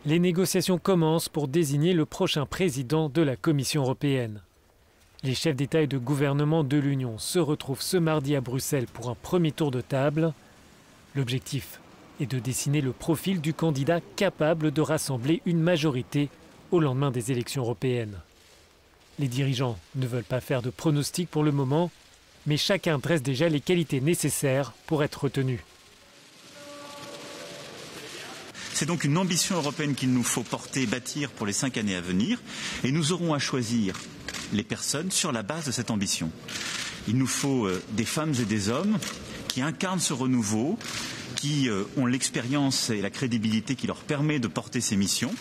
Les négociations commencent pour désigner le prochain président de la Commission européenne. Les chefs d'État et de gouvernement de l'Union se retrouvent ce mardi à Bruxelles pour un premier tour de table. L'objectif est de dessiner le profil du candidat capable de rassembler une majorité au lendemain des élections européennes. Les dirigeants ne veulent pas faire de pronostics pour le moment, mais chacun dresse déjà les qualités nécessaires pour être retenu. C'est donc une ambition européenne qu'il nous faut porter et bâtir pour les 5 années à venir. Et nous aurons à choisir les personnes sur la base de cette ambition. Il nous faut des femmes et des hommes qui incarnent ce renouveau, qui ont l'expérience et la crédibilité qui leur permet de porter ces missions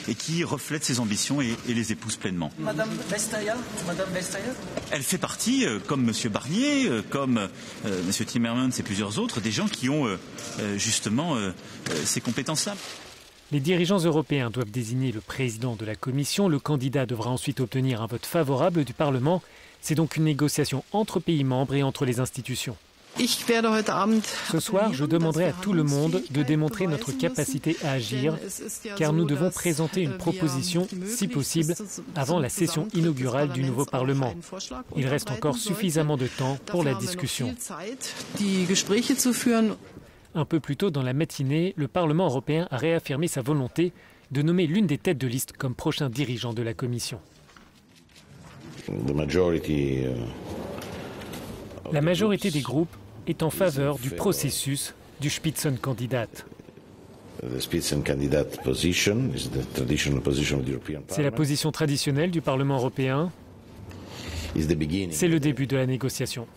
et qui reflètent ces ambitions et les épousent pleinement. Madame Vestager, elle fait partie, comme M. Barnier, comme M. Timmermans et plusieurs autres, des gens qui ont justement ces compétences-là. Les dirigeants européens doivent désigner le président de la Commission. Le candidat devra ensuite obtenir un vote favorable du Parlement. C'est donc une négociation entre pays membres et entre les institutions. Ce soir, je demanderai à tout le monde de démontrer notre capacité à agir, car nous devons présenter une proposition, si possible, avant la session inaugurale du nouveau Parlement. Il reste encore suffisamment de temps pour la discussion. Un peu plus tôt dans la matinée, le Parlement européen a réaffirmé sa volonté de nommer l'une des têtes de liste comme prochain dirigeant de la Commission. La majorité des groupes est en faveur du processus du Spitzenkandidat. C'est la position traditionnelle du Parlement européen. C'est le début de la négociation.